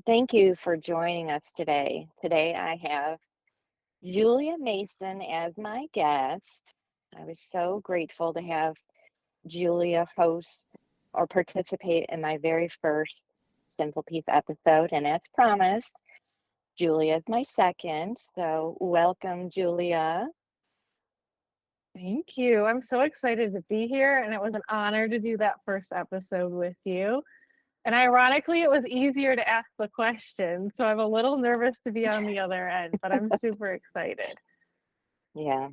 Thank you for joining us today. Today I have Julia Mason as my guest. I was so grateful to have Julia host or participate in my very first Cynful Piece episode. And as promised, Julia is my second. So welcome, Julia. Thank you. I'm so excited to be here, and it was an honor to do that first episode with you. And ironically, it was easier to ask the question, so I'm a little nervous to be on the other end, but I'm super excited. Yeah.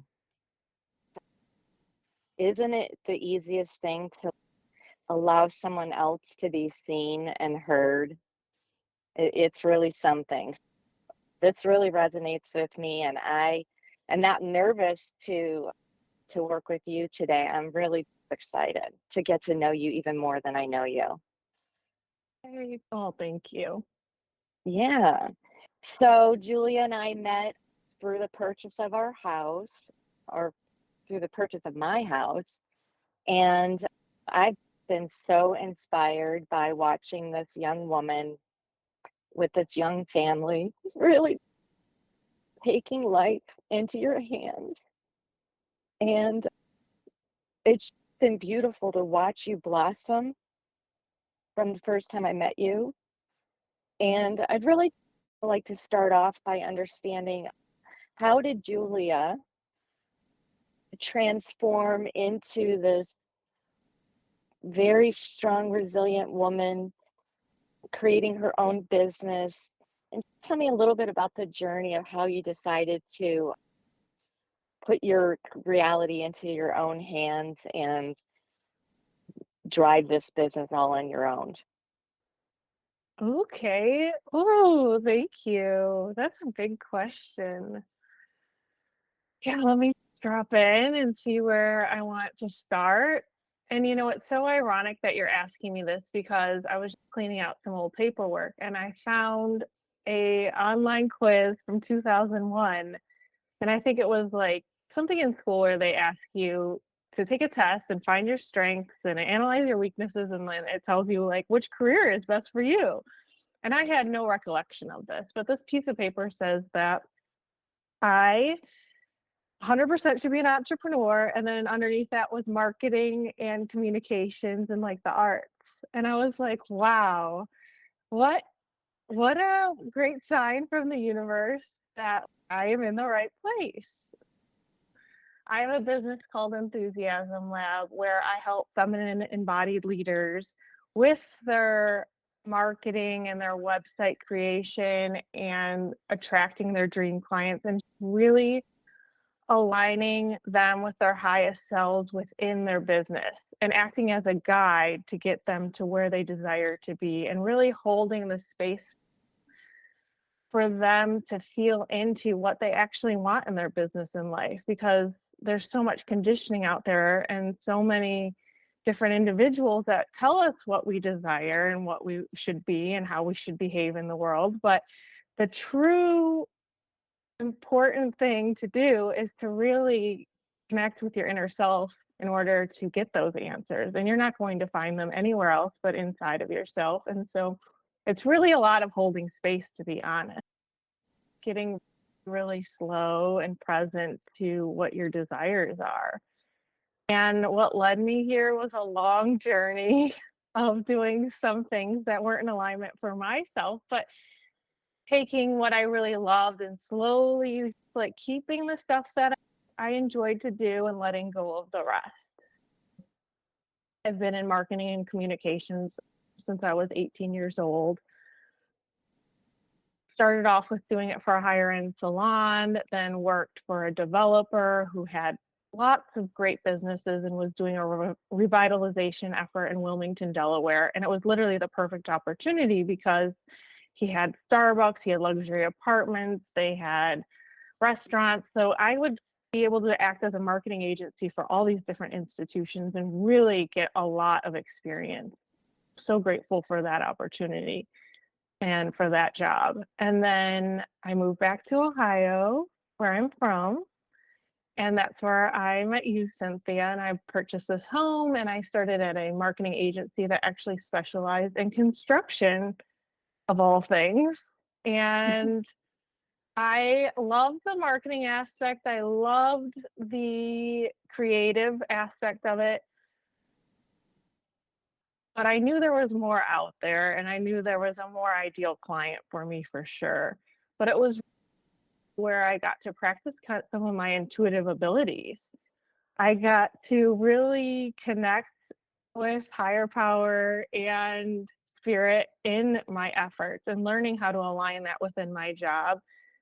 Isn't it the easiest thing to allow someone else to be seen and heard? It's really something. This really resonates with me, and I am not nervous to work with you today. I'm really excited to get to know you even more than I know you. Hey, oh, thank you. Yeah. So Julia and I met through the purchase of our house, or through the purchase of my house, and I've been so inspired by watching this young woman with this young family who's really taking life into your hand. And it's been beautiful to watch you blossom from the first time I met you. And I'd really like to start off by understanding, how did Julia transform into this very strong, resilient woman, creating her own business? And tell me a little bit about the journey of how you decided to put your reality into your own hands and drive this business all on your own. Okay. Oh, thank you. That's a big question. Yeah, let me drop in and see where I want to start. And it's so ironic that you're asking me this because I was cleaning out some old paperwork and I found a online quiz from 2001. And I think it was like something in school where they ask you to take a test and find your strengths and analyze your weaknesses, and then it tells you like which career is best for you. And I had no recollection of this, but this piece of paper says that I 100% should be an entrepreneur, and then underneath that was marketing and communications and like the arts. And I was like, wow, what what a great sign from the universe that I am in the right place. I have a business called Enthusiasm Lab where I help feminine embodied leaders with their marketing and their website creation and attracting their dream clients and really aligning them with their highest selves within their business and acting as a guide to get them to where they desire to be, and really holding the space for them to feel into what they actually want in their business and life, because there's so much conditioning out there and so many different individuals that tell us what we desire and what we should be and how we should behave in the world. But the true important thing to do is to really connect with your inner self in order to get those answers. And you're not going to find them anywhere else but inside of yourself. And so it's really a lot of holding space, to be honest, getting really slow and present to what your desires are. And what led me here was a long journey of doing some things that weren't in alignment for myself, but taking what I really loved and slowly like keeping the stuff that I enjoyed to do and letting go of the rest. I've been in marketing and communications since I was 18 years old. Started off with doing it for a higher end salon, then worked for a developer who had lots of great businesses and was doing a revitalization effort in Wilmington, Delaware. And it was literally the perfect opportunity because he had Starbucks, he had luxury apartments, they had restaurants. So I would be able to act as a marketing agency for all these different institutions and really get a lot of experience. So grateful for that opportunity and for that job. And then I moved back to Ohio, where I'm from. And that's where I met you, Cynthia. And I purchased this home and I started at a marketing agency that actually specialized in construction. of all things. And I loved the marketing aspect. I loved the creative aspect of it. But I knew there was more out there, and I knew there was a more ideal client for me for sure. But it was where I got to practice some of my intuitive abilities. I got to really connect with higher power and spirit in my efforts and learning how to align that within my job.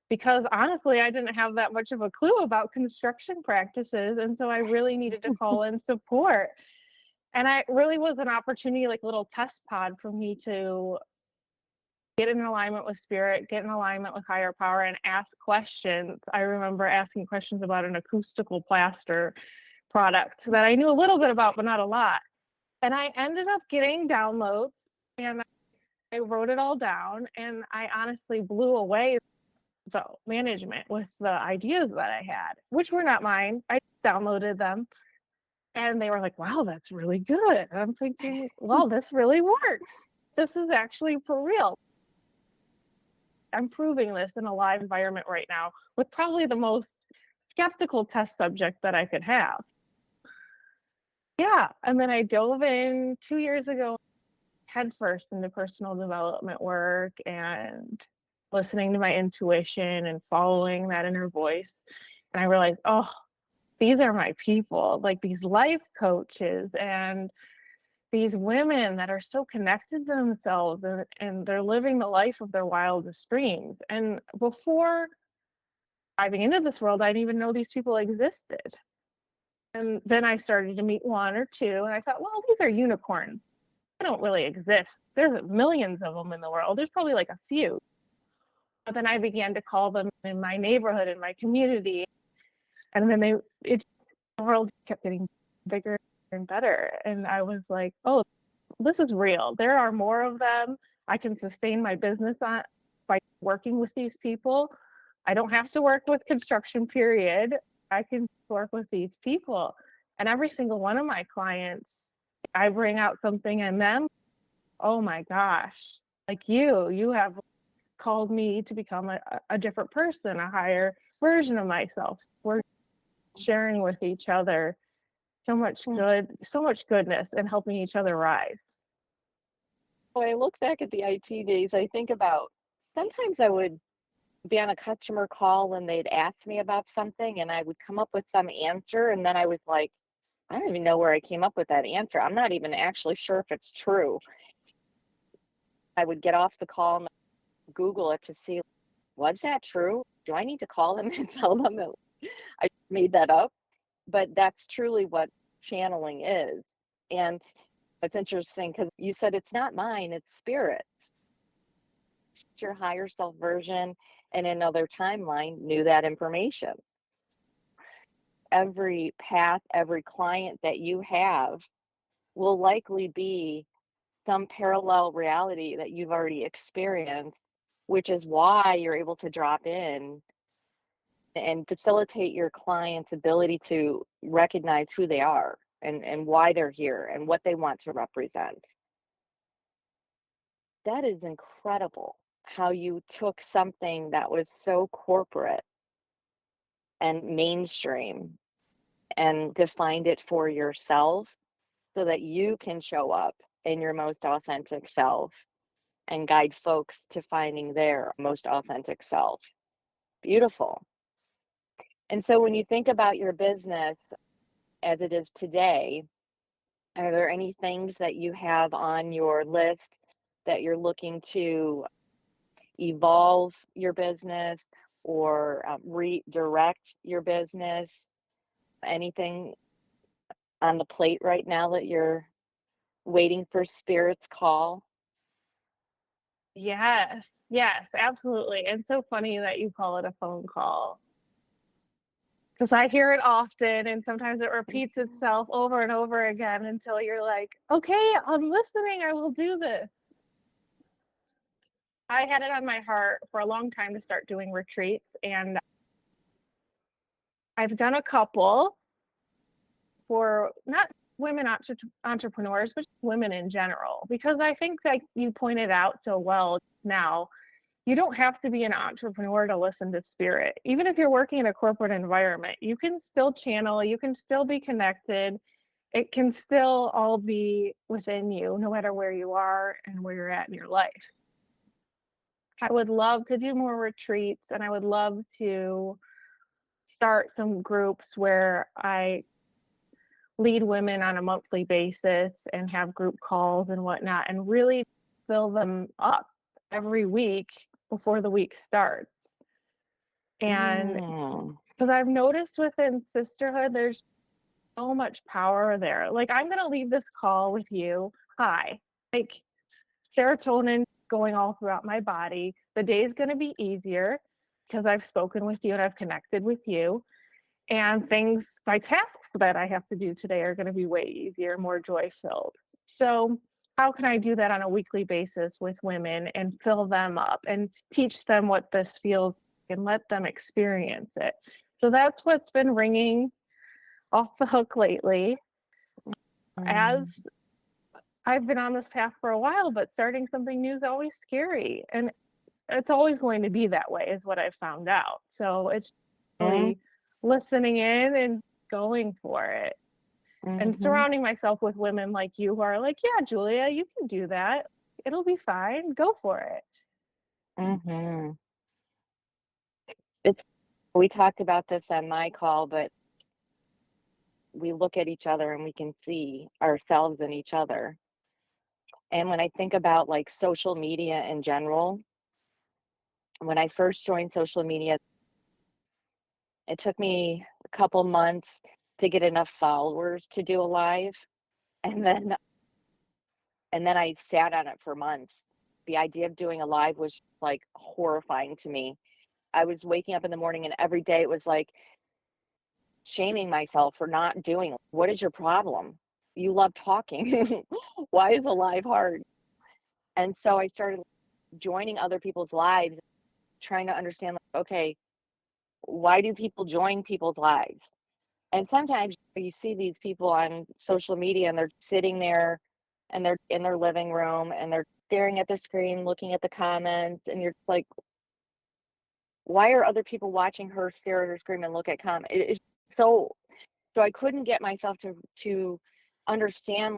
Because honestly, I didn't have that much of a clue about construction practices. And so I really needed to call in support. And I really was an opportunity, like a little test pod for me to get in alignment with spirit, get in alignment with higher power, and ask questions. I remember asking questions about an acoustical plaster product that I knew a little bit about, but not a lot. And I ended up getting downloads, and I wrote it all down, and I honestly blew away the management with the ideas that I had, which were not mine. I downloaded them, and they were like, wow, that's really good. And I'm thinking, well, this really works. This is actually for real. I'm proving this in a live environment right now with probably the most skeptical test subject that I could have. Yeah. And then I dove in 2 years ago, headfirst into personal development work and listening to my intuition and following that inner voice. And I realized, oh, these are my people, like these life coaches and these women that are so connected to themselves, and they're living the life of their wildest dreams. And before diving into this world, I didn't even know these people existed. And then I started to meet one or two, and I thought, well, these are unicorns. They don't really exist. There's millions of them in the world. There's probably like a few. But then I began to call them in my neighborhood, in my community. And then the world kept getting bigger and better. And I was like, oh, this is real. There are more of them. I can sustain my business by working with these people. I don't have to work with construction, period. I can work with these people. And every single one of my clients, I bring out something in them. Oh my gosh, like you have called me to become a different person, a higher version of myself. We're sharing with each other so much goodness and helping each other rise. When I look back at the IT days, I think about sometimes I would be on a customer call and they'd ask me about something and I would come up with some answer. And then I was like, I don't even know where I came up with that answer. I'm not even actually sure if it's true. I would get off the call and Google it to see, was that true? Do I need to call them and tell them that I made that up? But that's truly what channeling is. And it's interesting because you said it's not mine, it's spirit. Your higher self version in another timeline knew that information. Every path, every client that you have will likely be some parallel reality that you've already experienced, which is why you're able to drop in and facilitate your client's ability to recognize who they are and why they're here and what they want to represent. That is incredible how you took something that was so corporate and mainstream and defined it for yourself so that you can show up in your most authentic self and guide folks to finding their most authentic self. Beautiful. And so when you think about your business as it is today, are there any things that you have on your list that you're looking to evolve your business or redirect your business? Anything on the plate right now that you're waiting for spirit's call? Yes, absolutely. It's so funny that you call it a phone call because I hear it often, and sometimes it repeats itself over and over again until you're like, okay, I'm listening. I will do this. I had it on my heart for a long time to start doing retreats, and I've done a couple for not women entrepreneurs, but women in general, because I think that you pointed out so well now, you don't have to be an entrepreneur to listen to spirit. Even if you're working in a corporate environment, you can still channel, you can still be connected. It can still all be within you, no matter where you are and where you're at in your life. I would love to do more retreats, and I would love to start some groups where I lead women on a monthly basis and have group calls and whatnot, and really fill them up every week before the week starts. And Mm. because I've noticed within sisterhood, there's so much power there. Like, I'm going to leave this call with you. Hi. Like, serotonin going all throughout my body. The day is going to be easier because I've spoken with you and I've connected with you. And things, my tasks that I have to do today are going to be way easier, more joy filled. So, how can I do that on a weekly basis with women and fill them up and teach them what this feels and let them experience it? So, that's what's been ringing off the hook lately. Mm. As I've been on this path for a while, but starting something new is always scary. And it's always going to be that way, is what I've found out. So it's Mm. really listening in and going for it and Mhm. surrounding myself with women like you who are like, yeah, Julia, you can do that. It'll be fine. Go for it. Mhm. It's we talked about this on my call, but we look at each other and we can see ourselves in each other. And when I think about like social media in general, when I first joined social media, it took me a couple months to get enough followers to do a live. And then I sat on it for months. The idea of doing a live was like horrifying to me. I was waking up in the morning and every day it was like shaming myself for not doing it. What is your problem? You love talking. Why is a live hard? And so I started joining other people's lives, trying to understand, like, okay, why do people join people's lives? And sometimes you see these people on social media and they're sitting there and they're in their living room and they're staring at the screen, looking at the comments, and you're like, why are other people watching her stare at her screen and look at comments? It's so so I couldn't get myself to understand,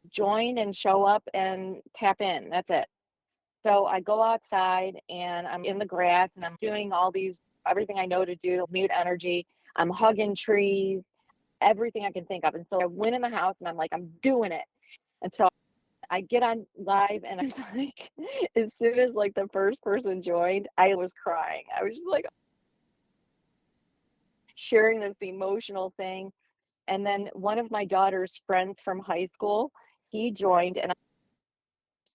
join and show up and tap in. That's it. So I go outside and I'm in the grass and I'm doing all these everything I know to do, mute energy. I'm hugging trees, everything I can think of. And so I went in the house and I'm like, I'm doing it. And so I get on live and it's like, as soon as like the first person joined, I was crying. I was just like sharing this emotional thing. And then one of my daughter's friends from high school, he joined and I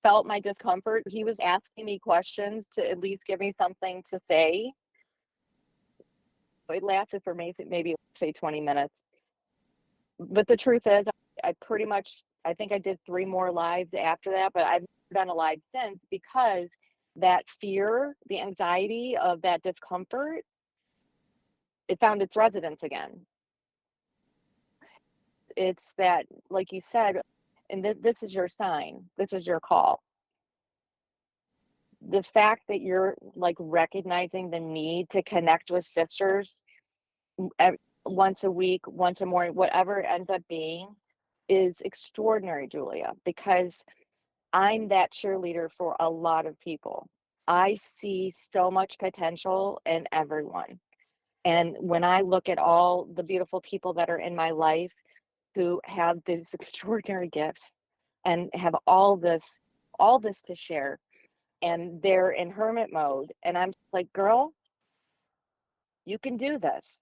felt my discomfort. He was asking me questions to at least give me something to say. It lasted for maybe say 20 minutes. But the truth is, I pretty much, I think I did 3 more lives after that, but I've never done a live since because that fear, the anxiety of that discomfort, it found its residence again. It's that, like you said, and this is your sign, this is your call. The fact that you're like recognizing the need to connect with sisters once a week, once a morning, whatever it ends up being, is extraordinary, Julia, because I'm that cheerleader for a lot of people. I see so much potential in everyone. And when I look at all the beautiful people that are in my life who have these extraordinary gifts and have all this to share, and they're in hermit mode, and I'm like, girl, you can do this.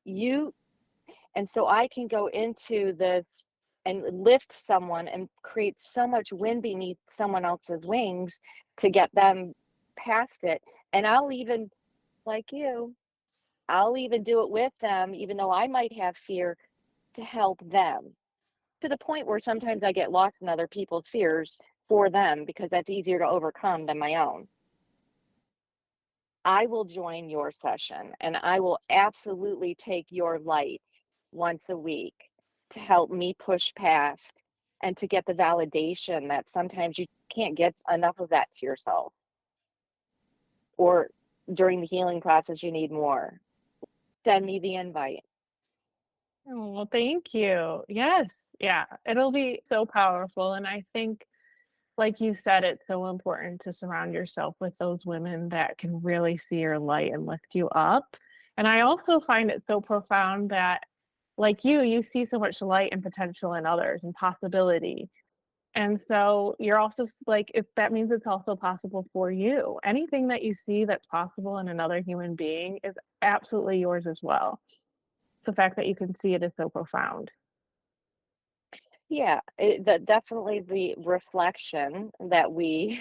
You And so I can go into this and lift someone and create so much wind beneath someone else's wings to get them past it. And I'll even, like you, I'll even do it with them, even though I might have fear, to help them, to the point where sometimes I get lost in other people's fears for them because that's easier to overcome than my own. I will join your session and I will absolutely take your light once a week. to help me push past and to get the validation that sometimes you can't get enough of that to yourself, or during the healing process, you need more. Send me the invite. Oh, well, thank you. Yes. Yeah. It'll be so powerful. And I think, like you said, it's so important to surround yourself with those women that can really see your light and lift you up. And I also find it so profound that, like you see so much light and potential in others and possibility. And so you're also like, if that means it's also possible for you. Anything that you see that's possible in another human being is absolutely yours as well. The fact that you can see it is so profound. Yeah, definitely the reflection that we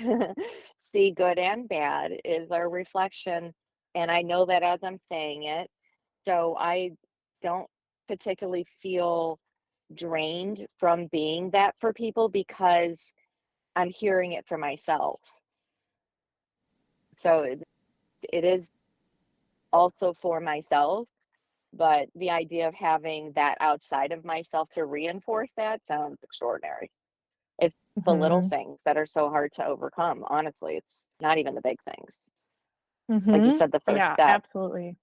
see, good and bad, is our reflection. And I know that as I'm saying it, so I don't particularly feel drained from being that for people because I'm hearing it for myself. So it is also for myself, but the idea of having that outside of myself to reinforce that sounds extraordinary. It's the little Mhm. things that are so hard to overcome, honestly. It's not even the big things. Like you Mhm. said, the first Yeah, step. absolutely.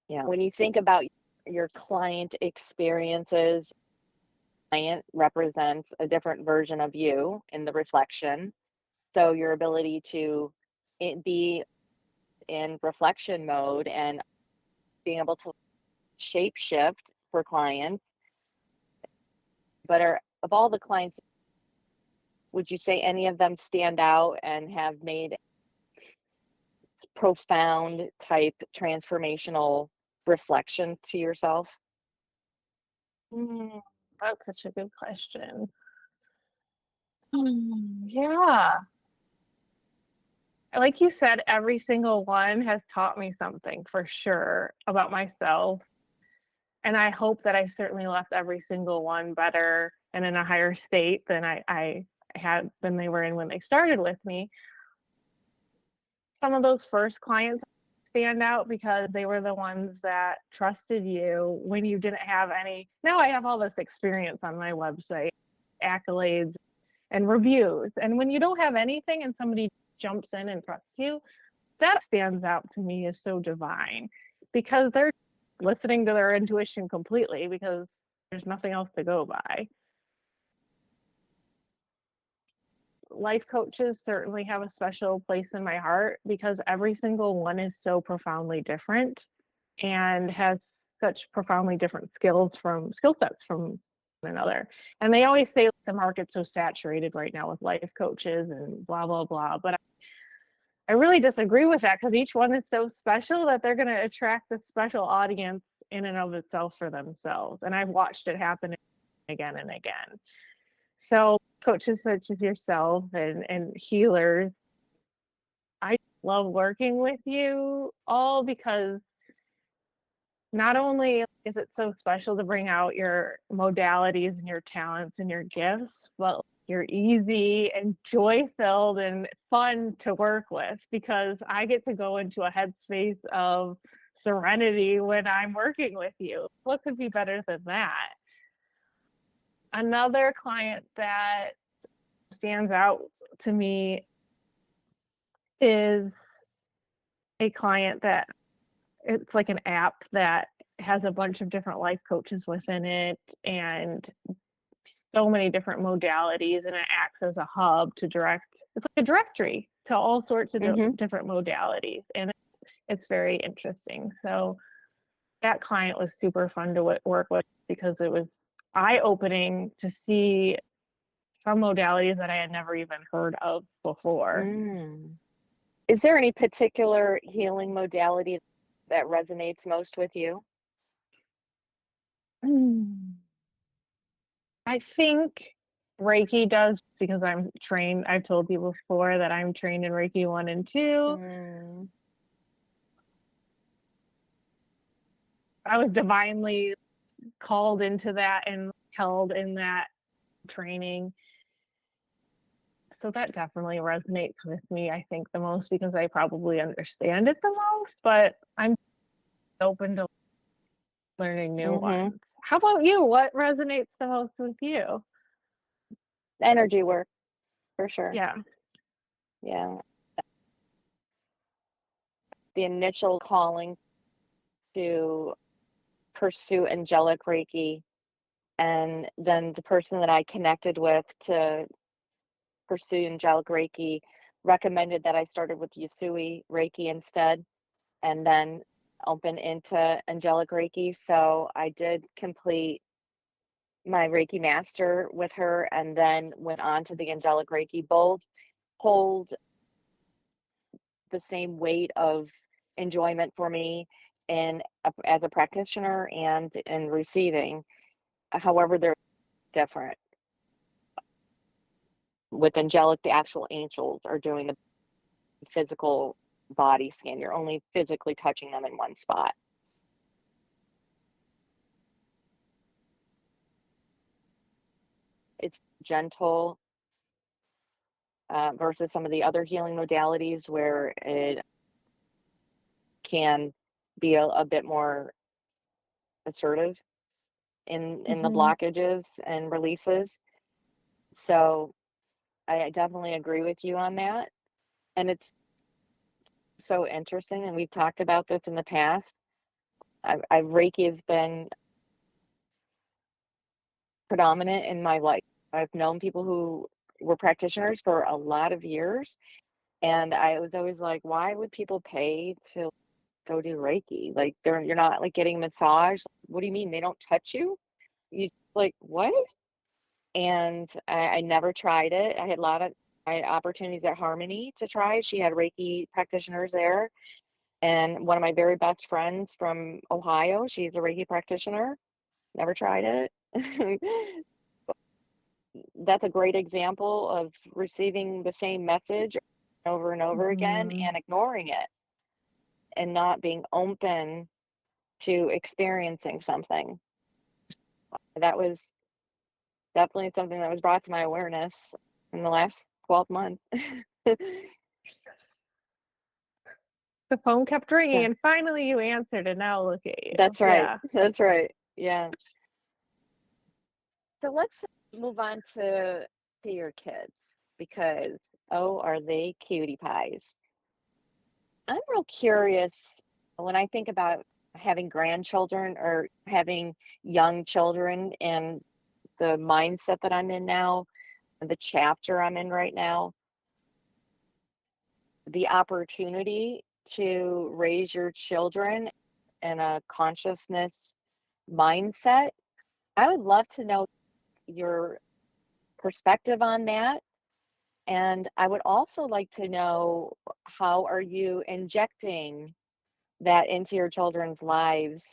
Yeah. When you think about your client experiences, client represents a different version of you in the reflection. So your ability to be in reflection mode and being able to shape shift for clients, but are of all the clients, would you say any of them stand out and have made profound type transformational reflection to yourself? Mm, that's such a good question. Yeah. Like you said, every single one has taught me something for sure about myself. And I hope that I certainly left every single one better and in a higher state than I had than they were in when they started with me. Some of those first clients stand out because they were the ones that trusted you when you didn't have any. Now I have all this experience on my website, accolades and reviews. And when you don't have anything and somebody jumps in and trusts you, that stands out to me as so divine because they're listening to their intuition completely because there's nothing else to go by. Life coaches certainly have a special place in my heart because every single one is so profoundly different and has such profoundly different skill sets from another. And they always say the market's so saturated right now with life coaches and blah blah blah. But I really disagree with that because each one is so special that they're going to attract a special audience in and of itself for themselves. And I've watched it happen again and again. So coaches such as yourself and healers, I love working with you all because not only is it so special to bring out your modalities and your talents and your gifts, but you're easy and joy filled and fun to work with because I get to go into a headspace of serenity when I'm working with you. What could be better than that? Another client that stands out to me is a client that it's like an app that has a bunch of different life coaches within it and so many different modalities, and it acts as a hub to direct it's like a directory to all sorts of Hmm. different modalities, and it's very interesting. So that client was super fun to work with because it was eye-opening to see some modalities that I had never even heard of before. Mm. Is there any particular healing modality that resonates most with you? Mm. I think Reiki does because I'm trained. I've told people before that I'm trained in Reiki 1 and 2. Mm. I was divinely called into that and held in that training. So that definitely resonates with me, I think, the most because I probably understand it the most, but I'm open to learning new Hmm. ones. How about you? What resonates the most with you? Energy work, for sure. Yeah. Yeah. The initial calling to pursue angelic Reiki, and then the person that I connected with to pursue angelic Reiki recommended that I started with Yusui Reiki instead, and then open into angelic Reiki. So I did complete my Reiki master with her and then went on to the angelic Reiki. Both hold the same weight of enjoyment for me in as a practitioner and in receiving. However, they're different. With angelic, the actual angels are doing the physical body scan. You're only physically touching them in one spot. It's gentle versus some of the other healing modalities where it can be a bit more assertive in the Mhm. blockages and releases. So I definitely agree with you on that. And it's so interesting. And we've talked about this in the past. Reiki has been predominant in my life. I've known people who were practitioners for a lot of years. And I was always like, why would people pay to go do Reiki? Like you're not like getting a massage. What do you mean? They don't touch you? You like what? And I never tried it. I had a lot of opportunities at Harmony to try. She had Reiki practitioners there. And one of my very best friends from Ohio, she's a Reiki practitioner. Never tried it. That's a great example of receiving the same message over and over again Mhm. and ignoring it and not being open to experiencing something. That was definitely something that was brought to my awareness in the last 12 months. The phone kept ringing Yeah, and finally you answered and now look at you. that's right. Yeah. That's right. Yeah. So let's move on to your kids because oh, are they cutie pies? I'm real curious when I think about having grandchildren or having young children and the mindset that I'm in now, the chapter I'm in right now, the opportunity to raise your children in a consciousness mindset. I would love to know your perspective on that. And I would also like to know how are you injecting that into your children's lives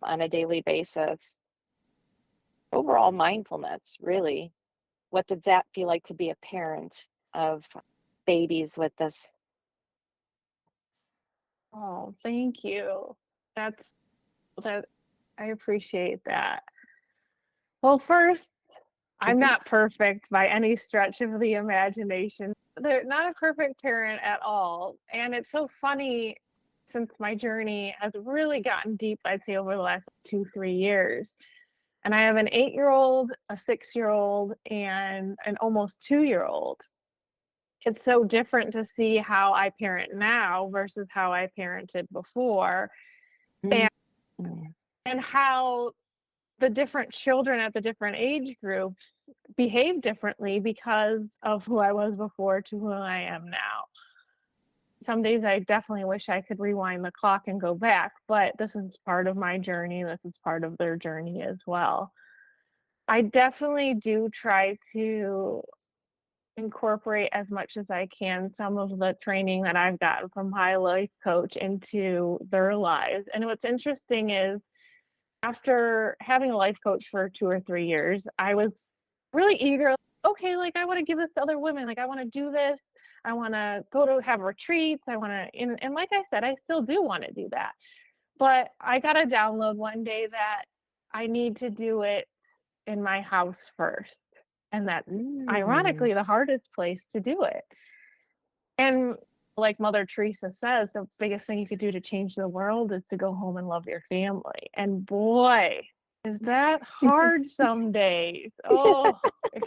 on a daily basis? Overall mindfulness, really. What does that feel like to be a parent of babies with this? Oh, thank you. That's that I appreciate that. Well, first, I'm Mhm. not perfect by any stretch of the imagination. They're not a perfect parent at all. And it's so funny since my journey has really gotten deep, I'd say over the last 2, 3 years. And I have an 8-year-old, a 6-year-old, and an almost 2-year-old. It's so different to see how I parent now versus how I parented before, Mm. and and how the different children at the different age groups behave differently because of who I was before to who I am now. Some days I definitely wish I could rewind the clock and go back, but this is part of my journey. This is part of their journey as well. I definitely do try to incorporate as much as I can some of the training that I've gotten from my life coach into their lives. And what's interesting is after having a life coach for 2 or 3 years, I was really eager. Okay, like I want to give this to other women. Like I want to do this. I want to go to have retreats. I want to, and like I said, I still do want to do that. But I got a download one day that I need to do it in my house first. And that's Mm. ironically the hardest place to do it. And like Mother Teresa says, the biggest thing you could do to change the world is to go home and love your family. And boy, Is that hard some days? Oh,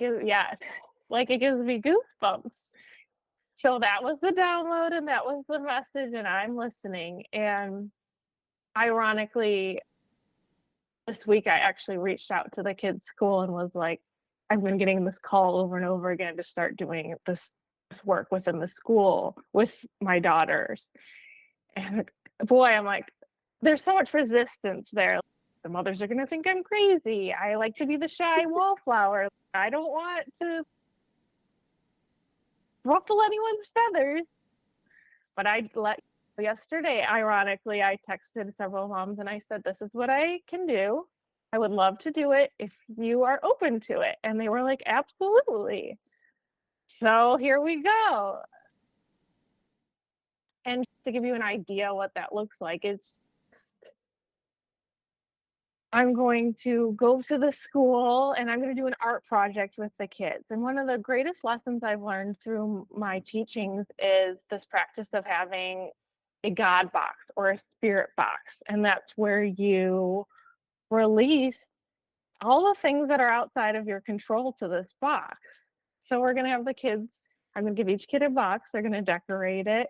yes, like it gives me goosebumps. So that was the download and that was the message, and I'm listening. And ironically, this week I actually reached out to the kids' school and was like, I've been getting this call over and over again to start doing this work within the school with my daughters. And boy, I'm like, there's so much resistance there. The mothers are going to think I'm crazy. I like to be the shy wallflower. I don't want to ruffle anyone's feathers. But yesterday, ironically, I texted several moms and I said, this is what I can do. I would love to do it if you are open to it. And they were like, absolutely. So here we go. And to give you an idea what that looks like, I'm going to go to the school and I'm going to do an art project with the kids. And one of the greatest lessons I've learned through my teachings is this practice of having a God box or a spirit box. And that's where you release all the things that are outside of your control to this box. So we're going to have the kids, I'm going to give each kid a box. They're going to decorate it.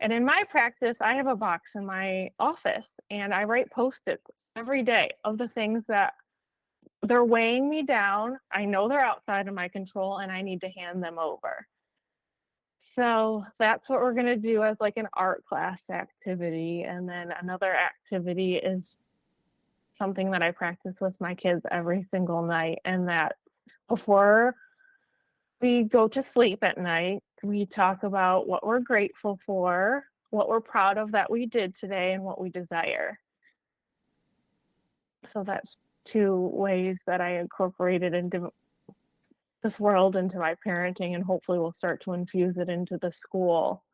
And in my practice, I have a box in my office and I write post-its every day of the things that they're weighing me down. I know they're outside of my control and I need to hand them over. So that's what we're going to do as like an art class activity. And then another activity is something that I practice with my kids every single night. And that before we go to sleep at night, we talk about what we're grateful for, what we're proud of that we did today, and what we desire. So that's two ways that I incorporated into this world, into my parenting, and hopefully we'll start to infuse it into the school.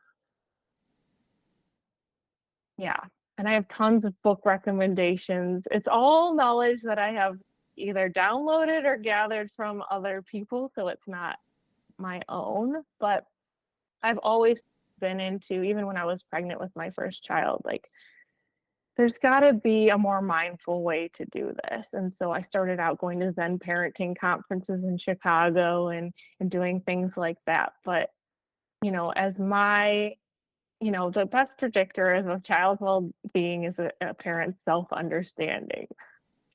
Yeah. And I have tons of book recommendations. It's all knowledge that I have either downloaded or gathered from other people. So it's not my own, but I've always been into, even when I was pregnant with my first child, like there's got to be a more mindful way to do this. And so I started out going to Zen parenting conferences in Chicago and doing things like that. But, as the best predictor of a child's well-being is a parent's self-understanding.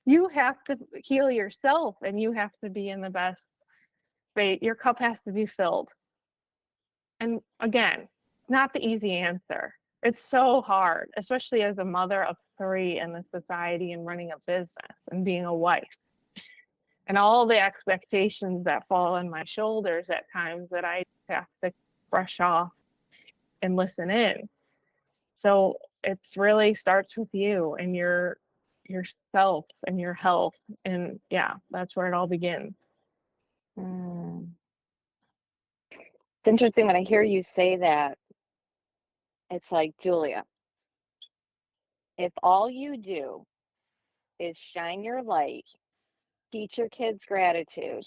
You have to heal yourself and you have to be in the best state. Your cup has to be filled. And again, not the easy answer. It's so hard, especially as a mother of three in the society and running a business and being a wife. And all the expectations that fall on my shoulders at times that I have to brush off and listen in. So it's really starts with you and yourself and your health. And yeah, that's where it all begins. It's interesting when I hear you say that. It's like, Julia, if all you do is shine your light, teach your kids gratitude,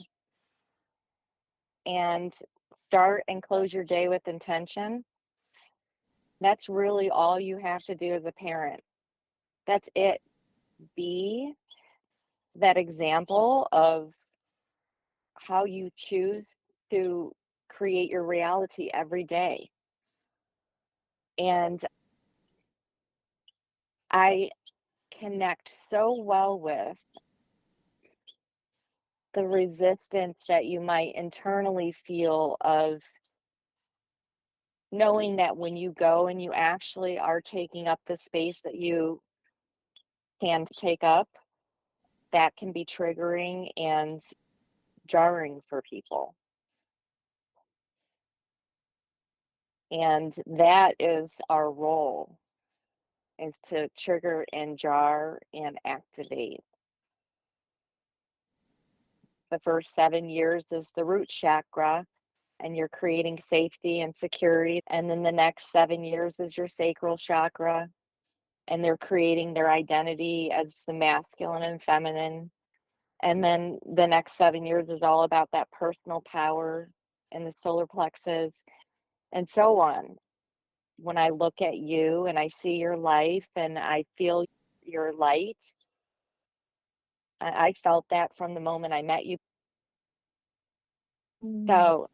and start and close your day with intention, that's really all you have to do as a parent. That's it. Be that example of how you choose to create your reality every day. And I connect so well with the resistance that you might internally feel of knowing that when you go and you actually are taking up the space that you can take up, that can be triggering and jarring for people. And that is our role, is to trigger and jar and activate. The first 7 years is the root chakra, and you're creating safety and security. And then the next 7 years is your sacral chakra, and they're creating their identity as the masculine and feminine. And then the next 7 years is all about that personal power and the solar plexus and so on. When I look at you and I see your life and I feel your light, I felt that from the moment I met you. Mm. So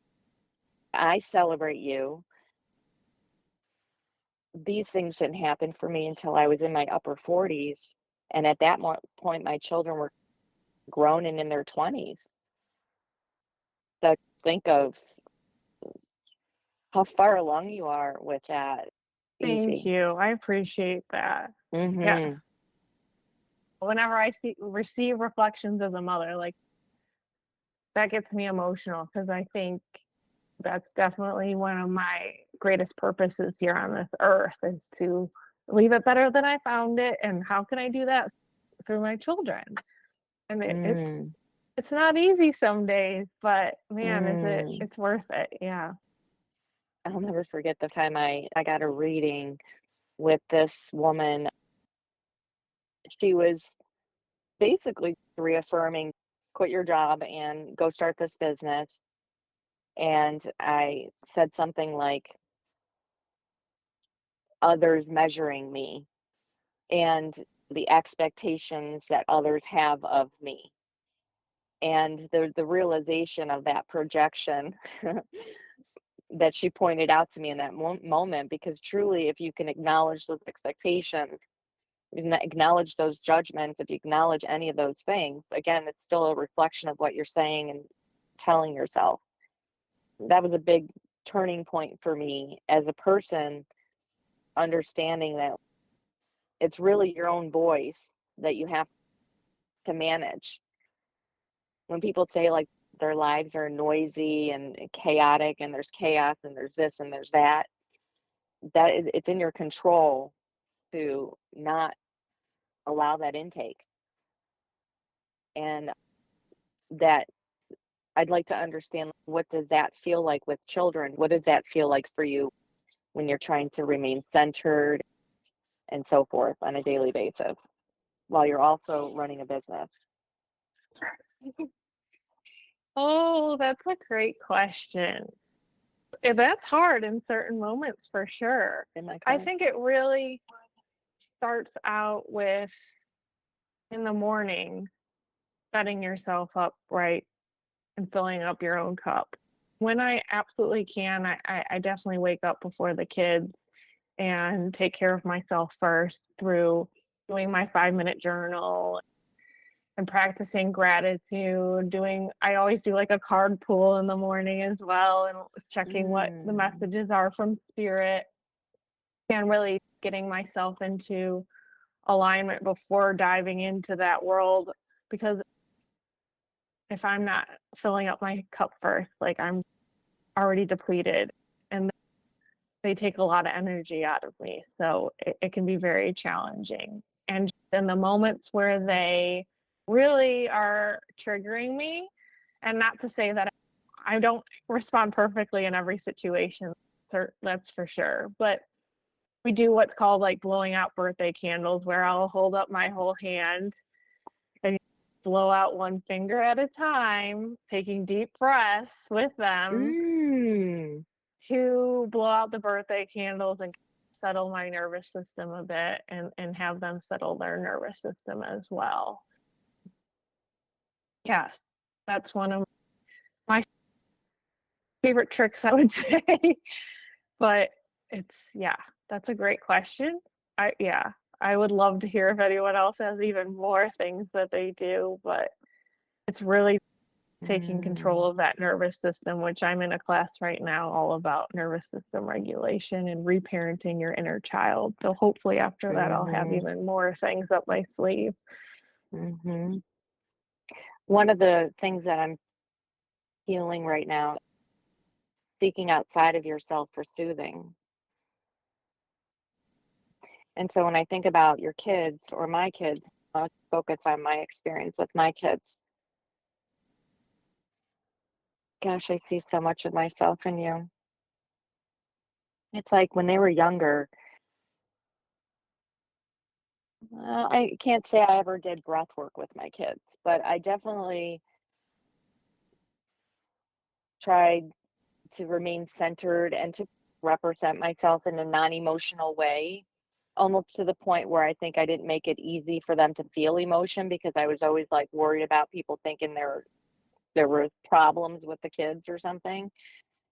I celebrate you. These things didn't happen for me until I was in my upper 40s. And at that point, my children were grown and in their 20s. So think of how far along you are with that. Thank Easy. you. I appreciate that. Yes. Mhm. Whenever I receive reflections as a mother, like that gets me emotional because I think that's definitely one of my greatest purposes here on this earth is to leave it better than I found it. And how can I do that through my children? And Mm. it's not easy some days, but man, Mm. it's worth it. Yeah. I'll never forget the time I got a reading with this woman. She was basically reaffirming, quit your job and go start this business. And I said something like, others measuring me and the expectations that others have of me. And the realization of that projection that she pointed out to me in that moment, because truly, if you can acknowledge those expectations, acknowledge those judgments, if you acknowledge any of those things, again, it's still a reflection of what you're saying and telling yourself. That was a big turning point for me as a person, understanding that it's really your own voice that you have to manage. When people say like their lives are noisy and chaotic and there's chaos and there's this and there's that, it's in your control to not allow that intake. And that I'd like to understand, what does that feel like with children? What does that feel like for you when you're trying to remain centered and so forth on a daily basis while you're also running a business? Oh, that's a great question. That's hard in certain moments for sure. In my I car. think it really starts out with in the morning, setting yourself up right and filling up your own cup. When I absolutely can, I definitely wake up before the kids and take care of myself first through doing my 5-minute journal and practicing gratitude. I always do like a card pull in the morning as well and checking what the Mm, messages are from spirit and really getting myself into alignment before diving into that world because if I'm not filling up my cup first, like I'm already depleted and they take a lot of energy out of me. So it can be very challenging. And in the moments where they really are triggering me, and not to say that I don't respond perfectly in every situation, that's for sure. But we do what's called like blowing out birthday candles, where I'll hold up my whole hand and blow out one finger at a time, taking deep breaths with them mm, to blow out the birthday candles and settle my nervous system a bit and have them settle their nervous system as well. Yes, that's one of my favorite tricks, I would say. But yeah, that's a great question. Yeah, I would love to hear if anyone else has even more things that they do, but it's really taking control mm, of that nervous system, which I'm in a class right now all about nervous system regulation and reparenting your inner child. So hopefully after that, I'll have mhm, even more things up my sleeve. mhm. One of the things that I'm feeling right now, seeking outside of yourself for soothing. And so when I think about your kids or my kids, I'll focus on my experience with my kids. Gosh, I see so much of myself in you. It's like when they were younger, I can't say I ever did breath work with my kids, but I definitely tried to remain centered and to represent myself in a non emotional way. almost to the point where I think I didn't make it easy for them to feel emotion because I was always like worried about people thinking there were problems with the kids or something.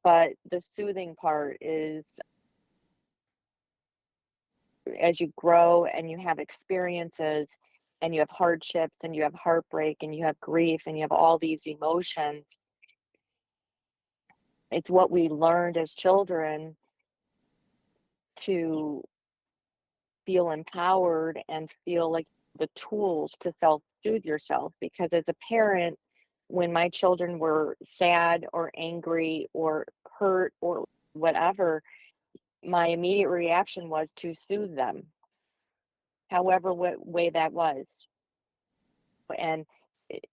But the soothing part is as you grow and you have experiences and you have hardships and you have heartbreak and you have grief and you have all these emotions, it's what we learned as children to feel empowered and feel like the tools to self soothe yourself. Because as a parent, when my children were sad or angry or hurt or whatever, my immediate reaction was to soothe them, however what way that was. And it-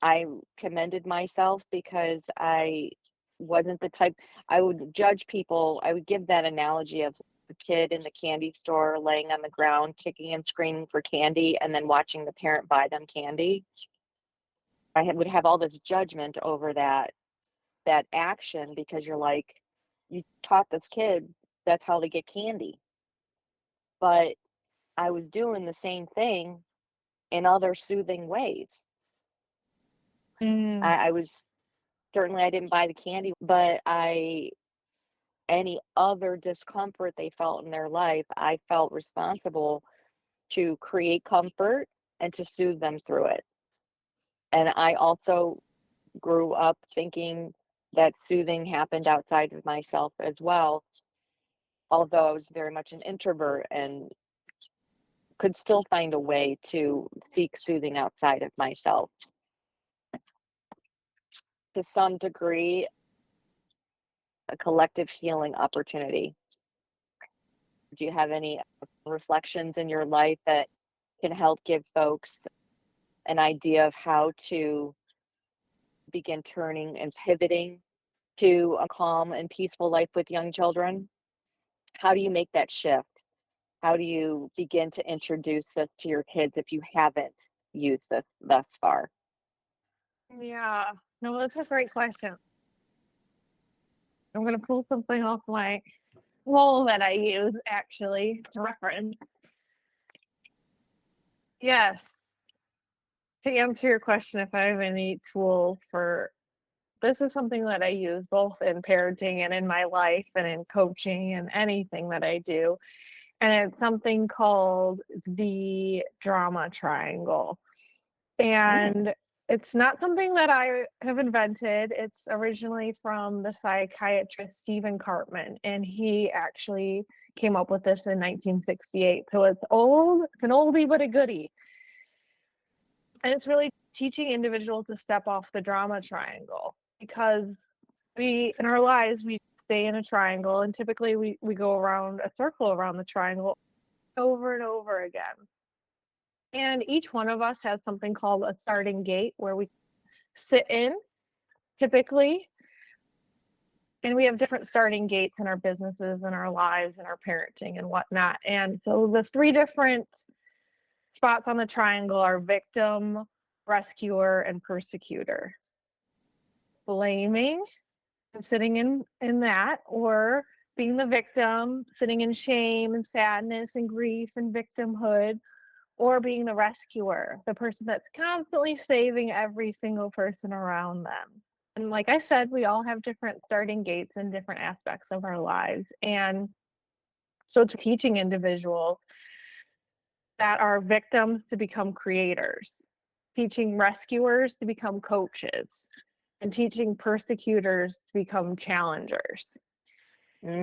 I commended myself because I wasn't the type I would judge people. I would give that analogy of the kid in the candy store laying on the ground, kicking and screaming for candy, and then watching the parent buy them candy. Would have all this judgment over that action because you're like, you taught this kid that's how they get candy. But I was doing the same thing in other soothing ways. Mm, I was certainly I didn't buy the candy, but I any other discomfort they felt in their life, I felt responsible to create comfort and to soothe them through it. And I also grew up thinking that soothing happened outside of myself as well, although I was very much an introvert and could still find a way to seek soothing outside of myself. To some degree, a collective healing opportunity. Do you have any reflections in your life that can help give folks an idea of how to begin turning and pivoting to a calm and peaceful life with young children? How do you make that shift? How do you begin to introduce this to your kids if you haven't used this thus far? yeah. No, that's a great question. I'm gonna pull something off my wall that I use actually to reference. Yes. To answer your question, if I have any tool for this is something that I use both in parenting and in my life and in coaching and anything that I do. And it's something called the drama triangle. Mm, And it's not something that I have invented. It's originally from the psychiatrist Stephen Cartman, and he actually came up with this in 1968. So it's old, it's an oldie but a goodie. And it's really teaching individuals to step off the drama triangle because we in our lives we stay in a triangle and typically we go around a circle around the triangle over and over again. And each one of us has something called a starting gate where we sit in typically, and we have different starting gates in our businesses and our lives and our parenting and whatnot. And so the three different spots on the triangle are victim, rescuer, and persecutor. Blaming and sitting in that, or being the victim, sitting in shame and sadness and grief and victimhood, or being the rescuer, the person that's constantly saving every single person around them. And like I said, we all have different starting gates in different aspects of our lives. And so it's teaching individuals that are victims to become creators, teaching rescuers to become coaches, and teaching persecutors to become challengers.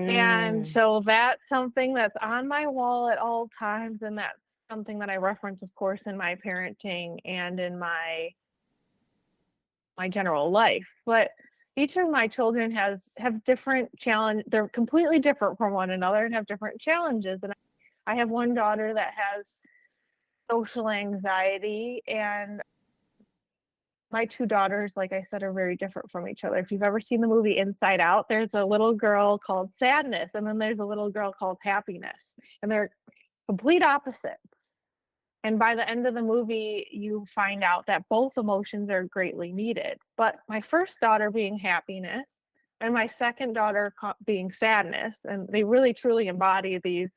And mm, so that's something that's on my wall at all times. And that's something that I reference, of course, in my parenting and in my general life. But each of my children have different challenge. They're completely different from one another and have different challenges. And I have one daughter that has social anxiety, and my two daughters, like I said, are very different from each other. If you've ever seen the movie Inside Out, there's a little girl called Sadness, and then there's a little girl called Happiness, and they're complete opposites. And by the end of the movie, you find out that both emotions are greatly needed. But my first daughter being happiness, and my second daughter being sadness, and they really truly embody these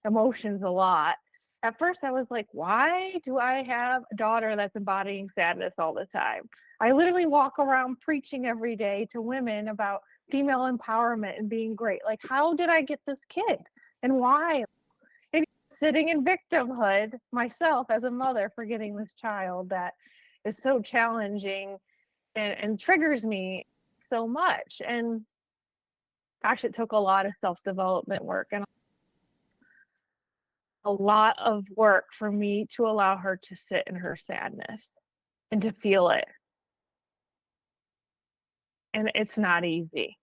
emotions a lot. At first, I was like, why do I have a daughter that's embodying sadness all the time? I literally walk around preaching every day to women about female empowerment and being great. Like, how did I get this kid and why? And sitting in victimhood myself as a mother for getting this child that is so challenging and triggers me so much. And gosh, it took a lot of self-development work and a lot of work for me to allow her to sit in her sadness and to feel it. And it's not easy.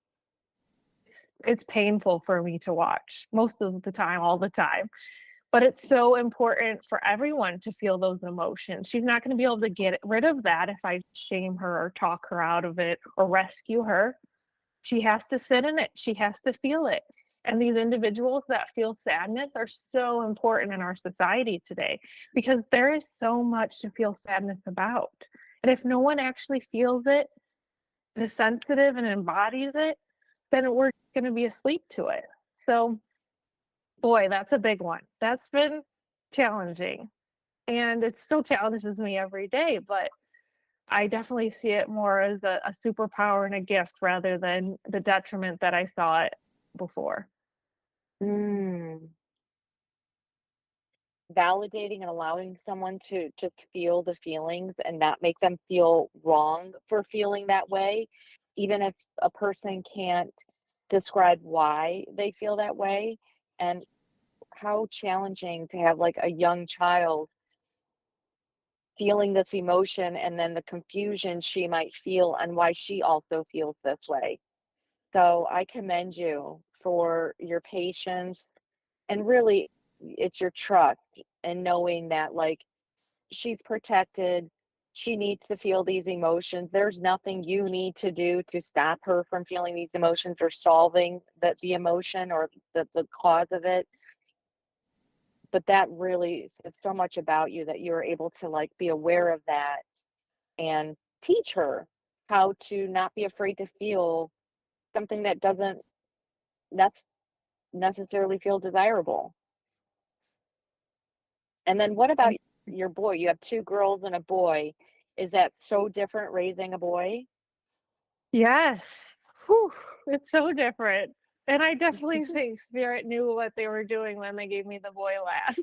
It's painful for me to watch most of the time, all the time. But it's so important for everyone to feel those emotions. She's not going to be able to get rid of that if I shame her or talk her out of it or rescue her. She has to sit in it. She has to feel it. And these individuals that feel sadness are so important in our society today because there is so much to feel sadness about. And if no one actually feels it, is sensitive and embodies it, then we're going to be asleep to it. So, boy, that's a big one. That's been challenging. And it still challenges me every day, but I definitely see it more as a superpower and a gift rather than the detriment that I saw it before. Mm. Validating and allowing someone to feel the feelings and not make them feel wrong for feeling that way, even if a person can't describe why they feel that way, and how challenging to have like a young child feeling this emotion and then the confusion she might feel and why she also feels this way. So I commend you for your patience, and really it's your trust and knowing that like she's protected. She needs to feel these emotions. There's nothing you need to do to stop her from feeling these emotions or solving the emotion or the cause of it. But that really says so much about you that you're able to like be aware of that and teach her how to not be afraid to feel something that doesn't that's necessarily feel desirable. And then what about your boy? You have two girls and a boy. Is that so different raising a boy? Yes. Whew, it's so different. And I definitely think Spirit knew what they were doing when they gave me the boy last.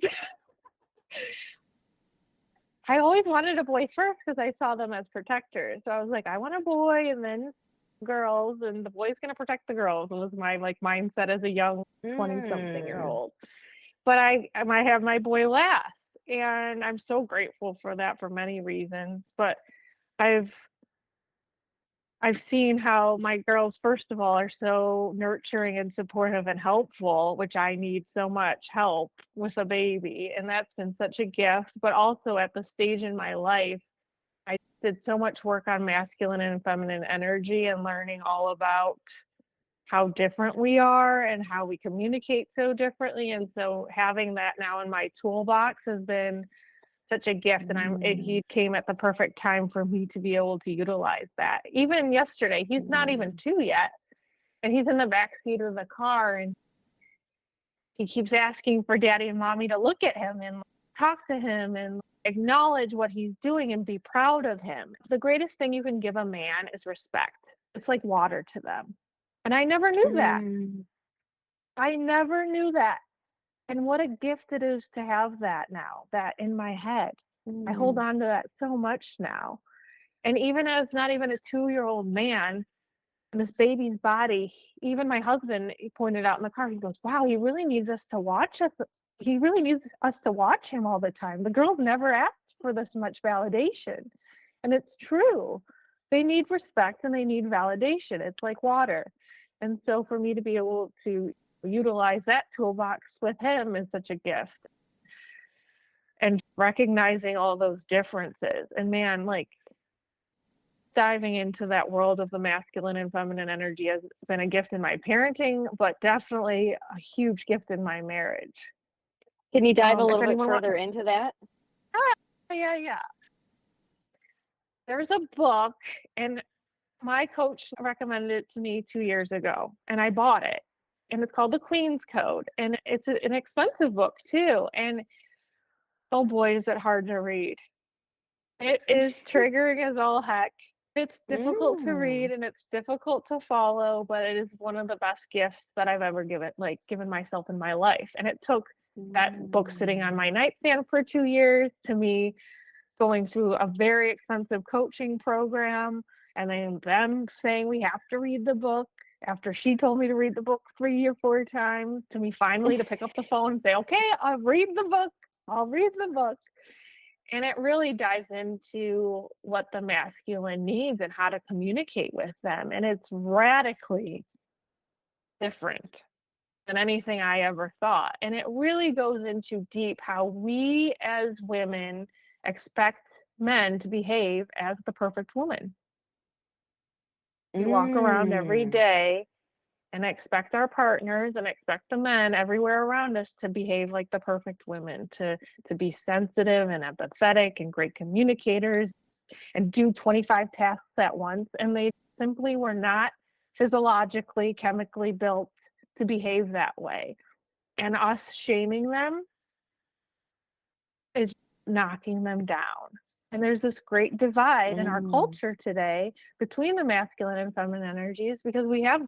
I always wanted a boy first because I saw them as protectors. So I was like, I want a boy and then girls, and the boy's gonna protect the girls. Was my like mindset as a young 20-something year Mm. old. But I might have my boy last. And I'm so grateful for that for many reasons. But I've I've seen how my girls, first of all, are so nurturing and supportive and helpful, which I need so much help with a baby. And that's been such a gift. But also at the stage in my life, I did so much work on masculine and feminine energy and learning all about how different we are and how we communicate so differently. And so having that now in my toolbox has been such a gift, and Mm. he came at the perfect time for me to be able to utilize that. Even yesterday, he's not even Mm. 2 yet, and he's in the back seat of the car, and he keeps asking for daddy and mommy to look at him and talk to him and acknowledge what he's doing and be proud of him. The greatest thing you can give a man is respect. It's like water to them. And I never knew that. Mm. I never knew that. And what a gift it is to have that now, that in my head. I hold Mm. on to that so much now. And even as not even a 2-year-old man in this baby's body, even my husband, he pointed out in the car, he goes, wow, he really needs us to watch us. He really needs us to watch him all the time. The girls never asked for this much validation. And it's true. They need respect and they need validation. It's like water. And so for me to be able to utilize that toolbox with him is such a gift. And recognizing all those differences. And man, like diving into that world of the masculine and feminine energy has been a gift in my parenting, but definitely a huge gift in my marriage. Can you dive a If little bit anyone wants, further into that? yeah. There's a book, and my coach recommended it to me 2 years ago, and I bought it. and it's called The Queen's Code, and it's an expensive book too, and oh boy, is it hard to read. It is triggering as all heck. It's difficult to read Mm. and it's difficult to follow, but it is one of the best gifts that I've ever given myself in my life. And it took that book sitting on Mm. my nightstand for 2 years to me going through a very expensive coaching program and then them saying we have to read the book after she told me to read the book 3 or 4 times to me finally to pick up the phone and say, okay, I'll read the book. I'll read the book. And it really dives into what the masculine needs and how to communicate with them. And it's radically different than anything I ever thought. And it really goes into deep how we as women expect men to behave as the perfect woman. We walk around every Mm. day and expect our partners and expect the men everywhere around us to behave like the perfect women, to be sensitive and empathetic and great communicators and do 25 tasks at once. And they simply were not physiologically, chemically built to behave that way. And us shaming them is knocking them down. And there's this great divide in our Mm. culture today between the masculine and feminine energies because we have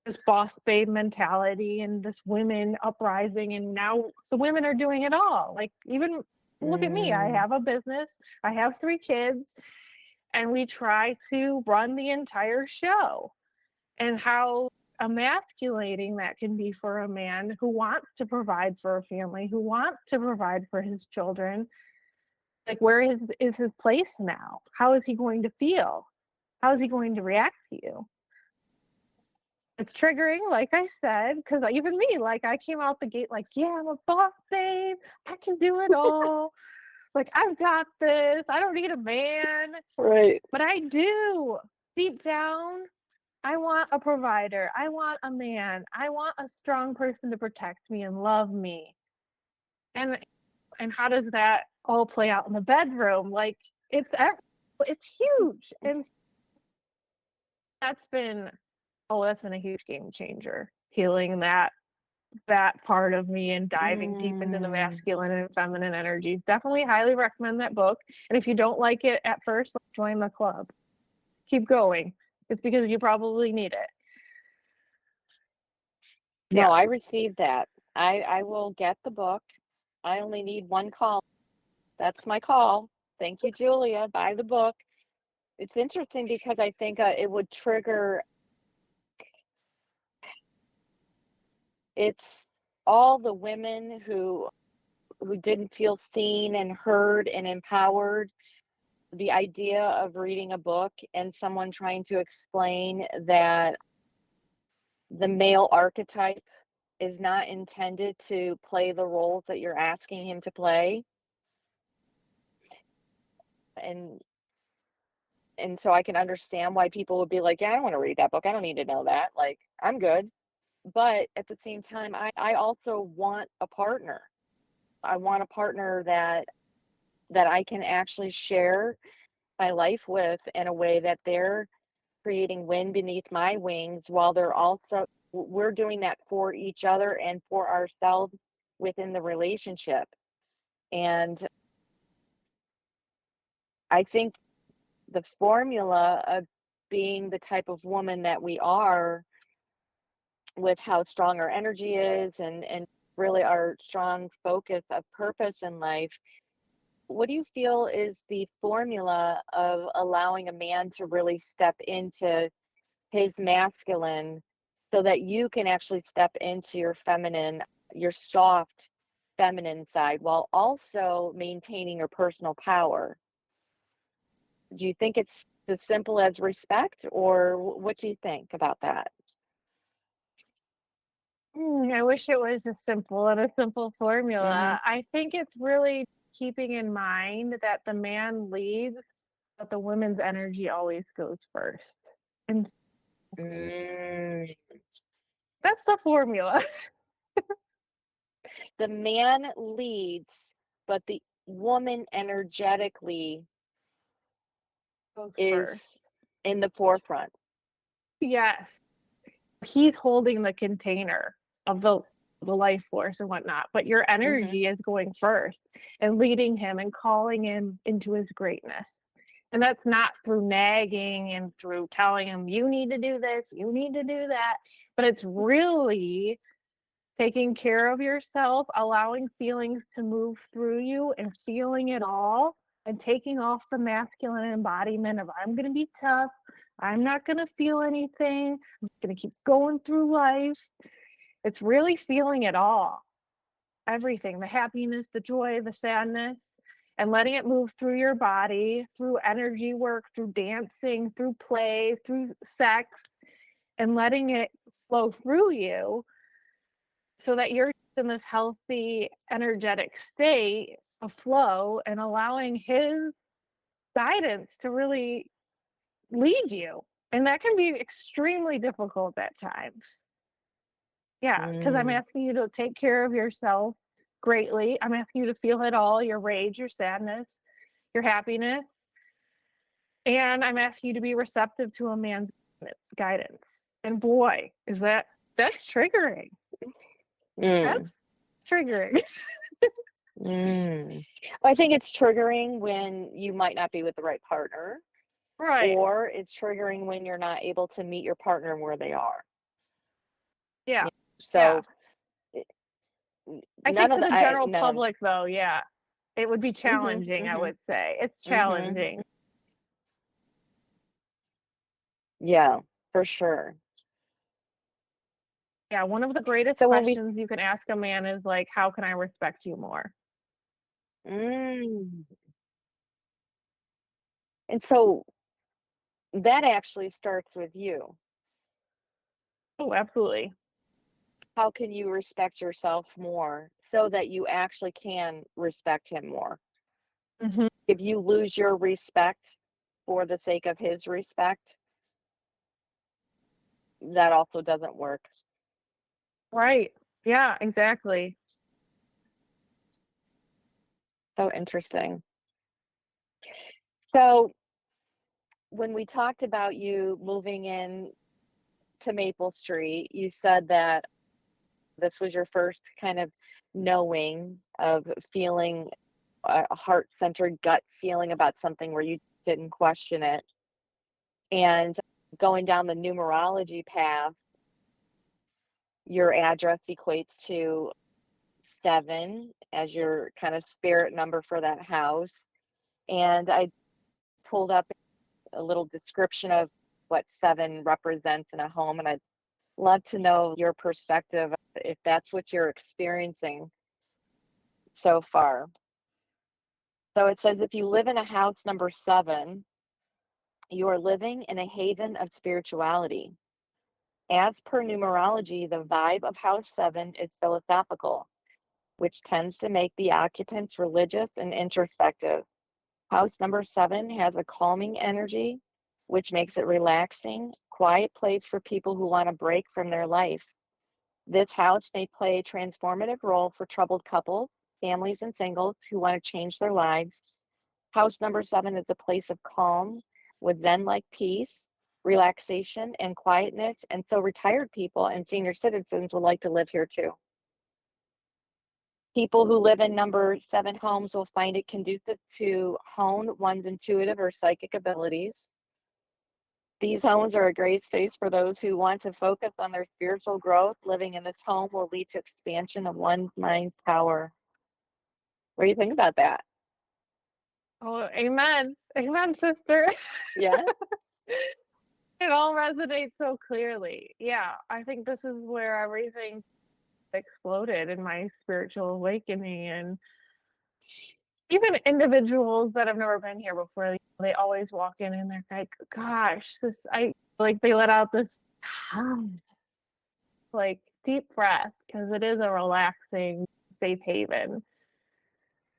this boss babe mentality and this women uprising. And now the women are doing it all. Like, even look at me, I Mm. have a business, I have 3 kids, and we try to run the entire show. And how emasculating that can be for a man who wants to provide for a family, who wants to provide for his children. Like, where is his place now? How is he going to feel? How is he going to react to you? It's triggering, like I said, because even me, like, I came out the gate like, yeah, I'm a boss babe. I can do it all. Like, I've got this. I don't need a man. Right. But I do. Deep down, I want a provider. I want a man. I want a strong person to protect me and love me. And how does that all play out in the bedroom? Like, it's huge. And that's been that's been a huge game changer. Healing that part of me and diving deep into the Mm. masculine and feminine energy. Definitely highly recommend that book. And if you don't like it at first, join the club. Keep going. It's because you probably need it. No, Yeah. I received that. I will get the book. I only need one call. That's my call. Thank you, Julia. Buy the book. It's interesting because I think it would trigger it's all the women who didn't feel seen and heard and empowered. The idea of reading a book and someone trying to explain that the male archetype is not intended to play the roles that you're asking him to play. And so I can understand why people would be like, yeah, I don't want to read that book. I don't need to know that. Like, I'm good. But at the same time, I also want a partner. I want a partner that I can actually share my life with in a way that they're creating wind beneath my wings while they're also we're doing that for each other and for ourselves within the relationship. And I think the formula of being the type of woman that we are with how strong our energy is and really our strong focus of purpose in life, what do you feel is the formula of allowing a man to really step into his masculine so that you can actually step into your feminine, your soft feminine side while also maintaining your personal power? Do you think it's as simple as respect, or what do you think about that? I wish it was a simple Hmm. formula. I think it's really keeping in mind that the man leads, but the woman's energy always goes first. And Mm. that's the formula. The man leads, but the woman energetically Goes is first. in the forefront. Yes. He's holding the container of the life force and whatnot, but your Mhm. energy is going first and leading him and calling him into his greatness. And that's not through nagging and through telling him, you need to do this, you need to do that, but it's really taking care of yourself, allowing feelings to move through you and feeling it all, and taking off the masculine embodiment of I'm going to be tough, I'm not going to feel anything, I'm going to keep going through life. It's really feeling it all, everything, the happiness, the joy, the sadness, and letting it move through your body, through energy work, through dancing, through play, through sex, and letting it flow through you so that you're in this healthy, energetic state of flow and allowing his guidance to really lead you. And that can be extremely difficult at times. Yeah, because I'm Mm. asking you to take care of yourself greatly. I'm asking you to feel it all, your rage, your sadness, your happiness. And I'm asking you to be receptive to a man's guidance. And boy, that's triggering. Mm. That's triggering. Mm. I think it's triggering when you might not be with the right partner, Right. or it's triggering when you're not able to meet your partner where they are. Yeah. Yeah. Yeah. So I none think of to the the I general no. public though, yeah, it would be Mhm. challenging, I Mhm. would say. It's Mhm. challenging. Yeah, for sure. Yeah, one of the greatest So when we questions you can ask a man is like, "How can I respect you more?" mm, and so that actually starts with you. Oh, absolutely. How can you respect yourself more so that you actually can respect him more? Mhm. If you lose your respect for the sake of his respect, that also doesn't work. Right. Yeah, exactly. So interesting. So when we talked about you moving in to Maple Street, you said that this was your first kind of knowing of feeling a heart-centered gut feeling about something where you didn't question it. And going down the numerology path, your address equates to 7 as your kind of spirit number for that house. And I pulled up a little description of what 7 represents in a home. And I'd love to know your perspective if that's what you're experiencing so far. So it says if you live in a house number 7, you are living in a haven of spirituality. As per numerology, the vibe of house 7 is philosophical, which tends to make the occupants religious and introspective. House number 7 has a calming energy, which makes it relaxing, quiet place for people who want to break from their life. This house may play a transformative role for troubled couples, families, and singles who want to change their lives. House number 7 is a place of calm with Zen like peace, relaxation, and quietness. And so retired people and senior citizens would like to live here too. People who live in number 7 homes will find it conducive to hone one's intuitive or psychic abilities. These homes are a great space for those who want to focus on their spiritual growth. Living in this home will lead to expansion of one's mind's power. What do you think about that? Oh, amen. Amen, sisters. Yeah. It all resonates so clearly. Yeah, I think this is where everything exploded in my spiritual awakening. And even individuals that have never been here before, they always walk in and they're like, gosh, this, I like, they let out this like deep breath because it is a relaxing safe haven.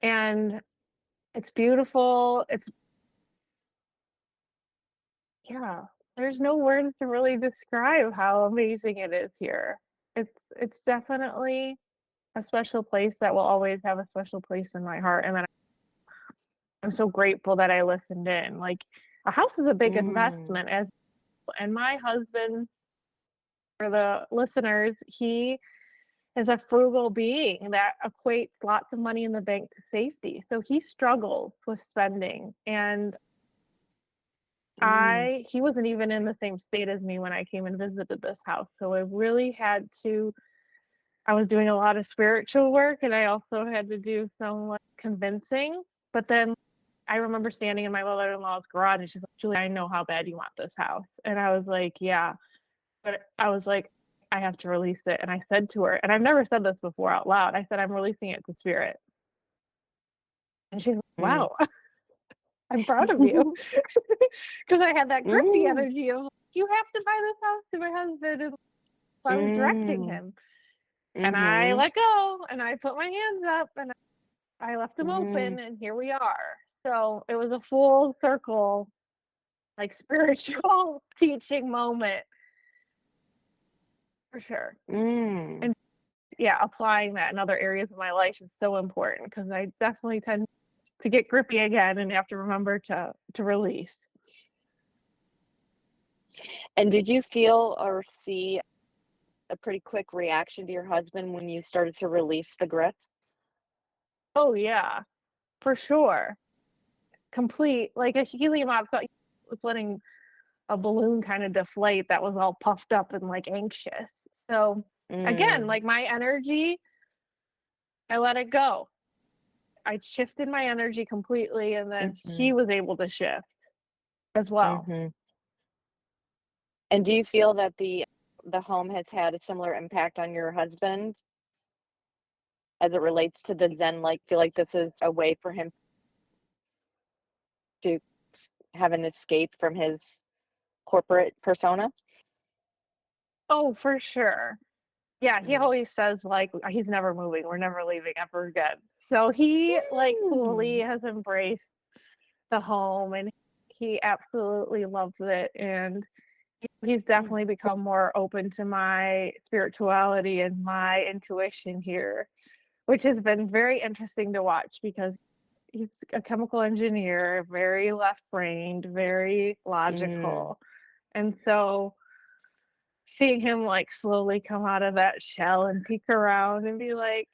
And it's beautiful. It's, yeah, there's no words to really describe how amazing it is here. It's definitely a special place that will always have a special place in my heart. And then I'm so grateful that I listened in. Like a house is a big Mm. investment as and my husband for the listeners, he is a frugal being that equates lots of money in the bank to safety. So he struggles with spending. And Mm, he wasn't even in the same state as me when I came and visited this house. So I really had to, I was doing a lot of spiritual work and I also had to do some like convincing. But then I remember standing in my mother-in-law's garage and she's like, Julie, I know how bad you want this house. And I was like, yeah. But I was like, I have to release it. And I said to her, and I've never said this before out loud, I said, I'm releasing it to spirit. And she's like, mm. wow, I'm proud of you. Because I had that grippy Mm, energy of, you have to buy this house to my husband. And I was directing mm, him. And I mhm, let go and I put my hands up and I left them mm, open. And here we are. So it was a full circle, like spiritual teaching moment for sure. mm. And yeah, applying that in other areas of my life is so important because I definitely tend to get grippy again and have to remember to release. And did you feel or see a pretty quick reaction to your husband when you started to release the grip? Oh yeah, for sure. Complete like a helium felt was letting a balloon kind of deflate that was all puffed up and like anxious. So again, Mm, like my energy, I let it go. I shifted my energy completely and then he mhm, was able to shift as well. mhm. And do you feel that the home has had a similar impact on your husband as it relates to the Zen? Like, feel like this is a way for him to have an escape from his corporate persona? Oh, for sure. Yeah, he Mm. always says like he's never moving. We're never leaving ever again. So he like fully Mm, has embraced the home and he absolutely loves it and he's mm, definitely become more open to my spirituality and my intuition here, which has been very interesting to watch because he's a chemical engineer, very left-brained, very mm, logical. And so seeing him like slowly come out of that shell and peek around and be like,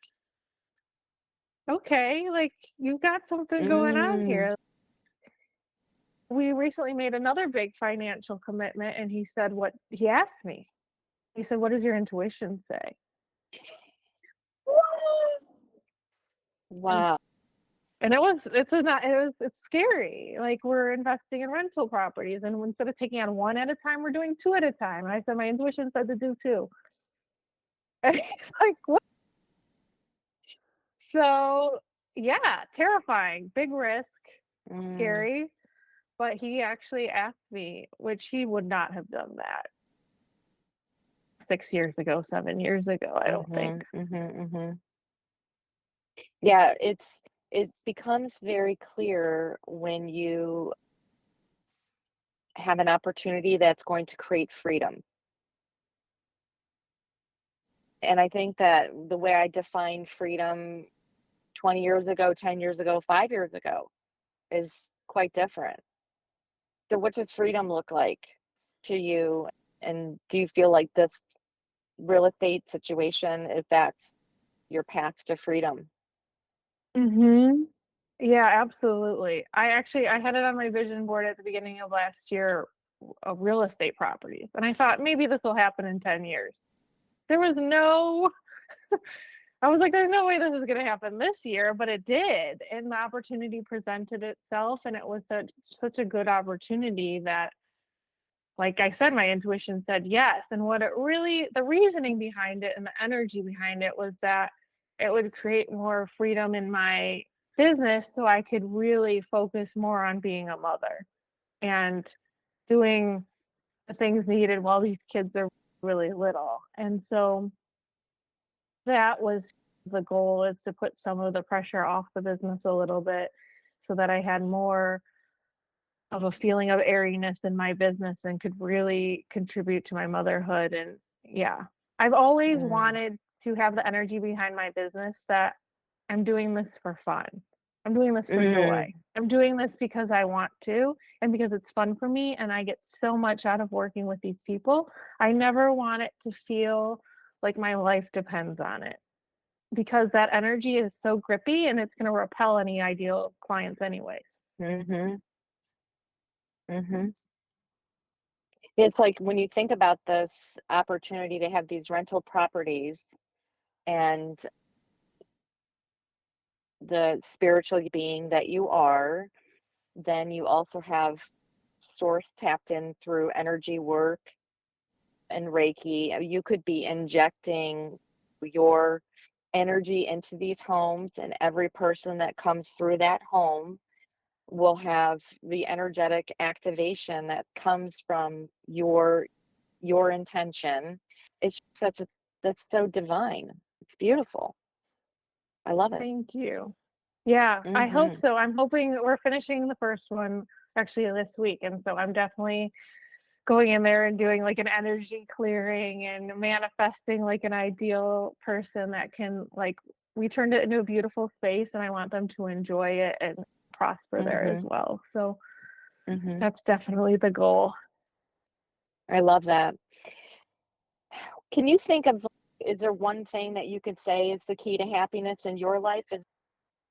okay, like you've got something going on mm, here. We recently made another big financial commitment and he said what he asked me. He said, what does your intuition say? And wow. and it's scary. Like we're investing in rental properties and instead of taking on one at a time, we're doing two at a time. And I said my intuition said to do two. And he's like, what? So yeah, terrifying, big risk, Mm, scary. But he actually asked me, which he would not have done that 6 years ago, 7 years ago, I don't think. mhm, mhm, mhm. Yeah, it becomes very clear when you have an opportunity that's going to create freedom. And I think that the way I defined freedom 20 years ago, 10 years ago, 5 years ago is quite different. So what does freedom look like to you? And do you feel like this real estate situation, if that's your path to freedom? Mm-hmm. Yeah, absolutely. I had it on my vision board at the beginning of last year of real estate properties. And I thought maybe this will happen in 10 years. There was no I was like, there's no way this is gonna happen this year, but it did. And the opportunity presented itself and it was such a good opportunity that like I said, my intuition said yes. And what it really, the reasoning behind it and the energy behind it was that it would create more freedom in my business so I could really focus more on being a mother and doing the things needed while these kids are really little. And so that was the goal is to put some of the pressure off the business a little bit so that I had more of a feeling of airiness in my business and could really contribute to my motherhood. And yeah, I've always Mm, wanted to have the energy behind my business that I'm doing this for fun. I'm doing this for Mm, joy. I'm doing this because I want to and because it's fun for me and I get so much out of working with these people. I never want it to feel like my life depends on it because that energy is so grippy and it's going to repel any ideal clients anyways. mhm, mhm. It's like when you think about this opportunity to have these rental properties and the spiritual being that you are, then you also have source tapped in through energy work and Reiki. You could be injecting your energy into these homes, and every person that comes through that home will have the energetic activation that comes from your intention. It's such a that's so divine. It's beautiful. I love it. Thank you. Yeah, I hope Mhm. so. I'm hoping we're finishing the first one actually this week. And so I'm definitely going in there and doing like an energy clearing and manifesting like an ideal person that can like we turned it into a beautiful space and I want them to enjoy it and prosper there as Mhm. well. So Mhm. that's definitely the goal. I love that. Can you think of is there one thing that you could say is the key to happiness in your life? And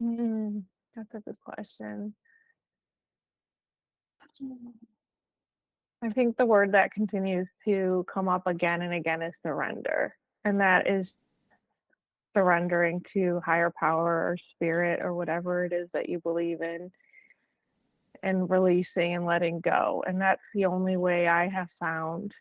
Mm, that's a good question. I think the word that continues to come up again and again is surrender. And that is surrendering to higher power or spirit or whatever it is that you believe in and releasing and letting go. And that's the only way I have found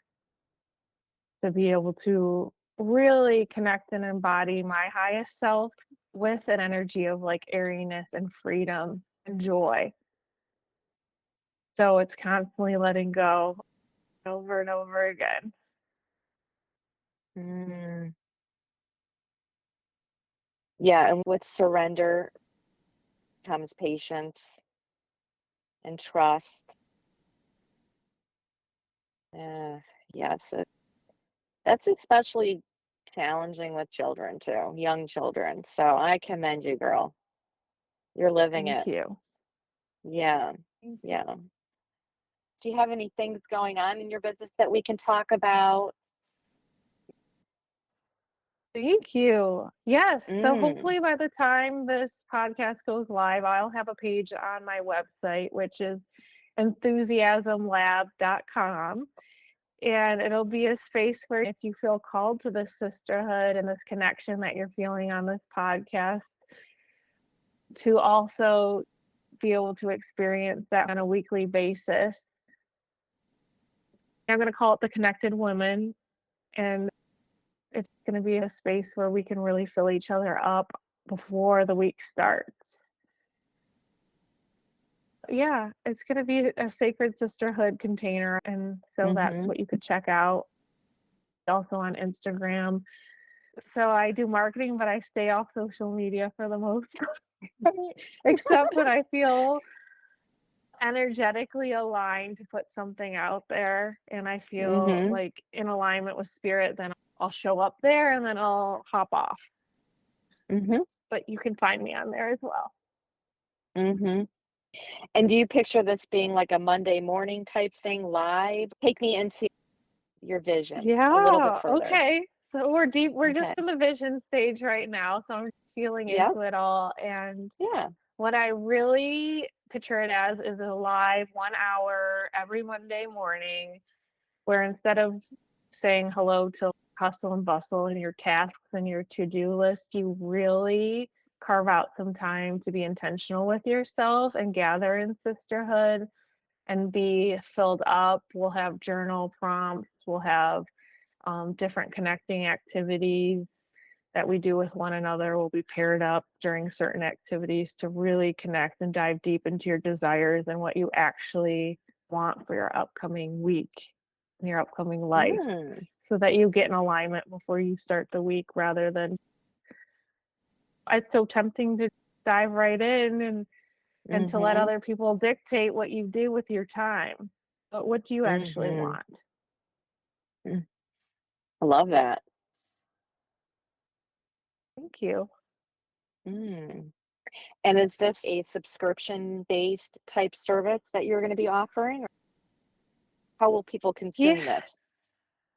to be able to really connect and embody my highest self with an energy of like airiness and freedom and joy. So it's constantly letting go over and over again. mm, yeah, and with surrender comes patience and trust. Uh, yes, that's especially challenging with children too, young children. So I commend you, girl. You're living Thank it. you. Yeah. Thank you. Yeah. Do you have any things going on in your business that we can talk about? Thank you. Yes. So Mm. hopefully by the time this podcast goes live, I'll have a page on my website, which is enthusiasmlab.com. And it'll be a space where if you feel called to this sisterhood and this connection that you're feeling on this podcast, to also be able to experience that on a weekly basis. I'm going to call it the Connected Women. And it's going to be a space where we can really fill each other up before the week starts. Yeah, it's going to be a sacred sisterhood container. And so that's Mhm. what you could check out. Also on Instagram. So I do marketing, but I stay off social media for the most part, except when I feel energetically aligned to put something out there and I feel Mhm. like in alignment with spirit, then I'll show up there and then I'll hop off. Mhm. But you can find me on there as well. Mhm. And do you picture this being like a Monday morning type thing live? Take me into your vision a little bit Yeah. further. Okay. So we're deep. We're Okay. just in the vision stage right now. So I'm feeling Yep. into it all. And Yeah. what I really picture it as is a live 1 hour every Monday morning where instead of saying hello to hustle and bustle and your tasks and your to-do list, you really carve out some time to be intentional with yourself and gather in sisterhood and be filled up. We'll have journal prompts, we'll have different connecting activities that we do with one another. We'll be paired up during certain activities to really connect and dive deep into your desires and what you actually want for your upcoming week and your upcoming life Mm. so that you get in alignment before you start the week rather than it's so tempting to dive right in and to let Mhm. other people dictate what you do with your time. But what do you actually Mhm. want? Mm. I love that. Thank you. Mm. And is this a subscription-based type service that you're gonna be offering? Or how will people Yeah. consume this?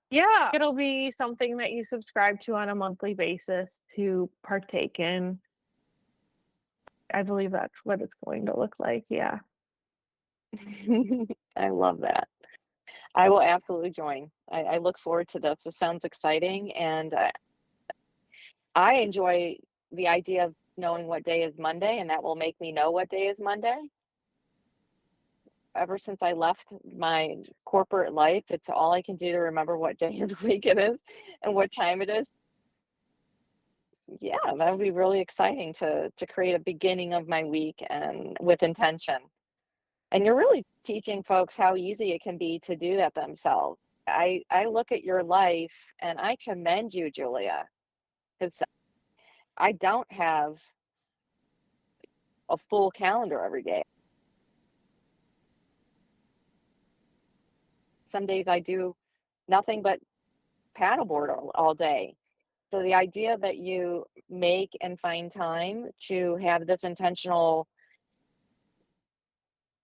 Yeah, it'll be something that you subscribe to on a monthly basis to partake in. I believe that's what it's going to look like, yeah. I love that. I will absolutely join. I look forward to this. This sounds exciting, and I enjoy the idea of knowing what day is Monday, and that will make me know what day is Monday. Ever since I left my corporate life, it's all I can do to remember what day of the week it is and what time it is. Yeah, that would be really exciting to create a beginning of my week and with intention. And you're really teaching folks how easy it can be to do that themselves. I look at your life and I commend you, Julia, because I don't have a full calendar every day. Some days I do nothing but paddleboard all day. So the idea that you make and find time to have this intentional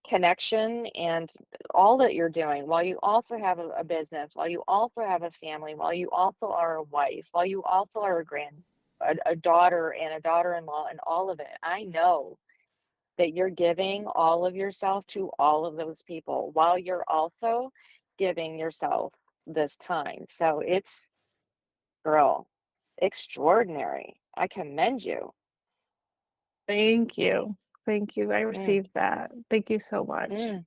connection and all that you're doing while you also have a business, while you also have a family, while you also are a wife, while you also are a daughter and a daughter-in-law and all of it. I know that you're giving all of yourself to all of those people while you're also giving yourself this time. So it's, girl, extraordinary. I commend you. Thank you. Thank you. I Mm, received that. Thank you so much. mm,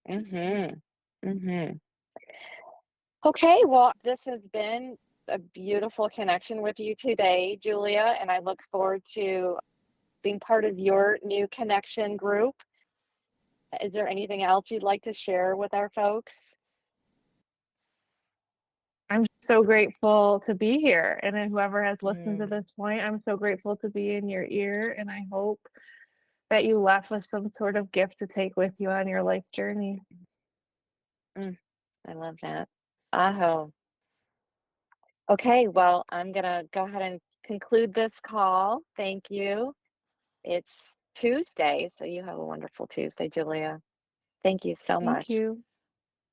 mhm, mhm. Okay, well, this has been a beautiful connection with you today, Julia, and I look forward to being part of your new connection group. Is there anything else you'd like to share with our folks? I'm so grateful to be here, and then whoever has listened to Mm, this point, I'm so grateful to be in your ear, and I hope that you left with some sort of gift to take with you on your life journey. mm, I love that. Aho. Okay, well, I'm gonna go ahead and conclude this call. Thank you. It's Tuesday, so you have a wonderful Tuesday, Julia. Thank you so Thank much. you.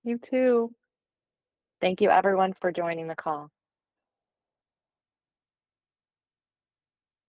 You too. Thank you, everyone, for joining the call.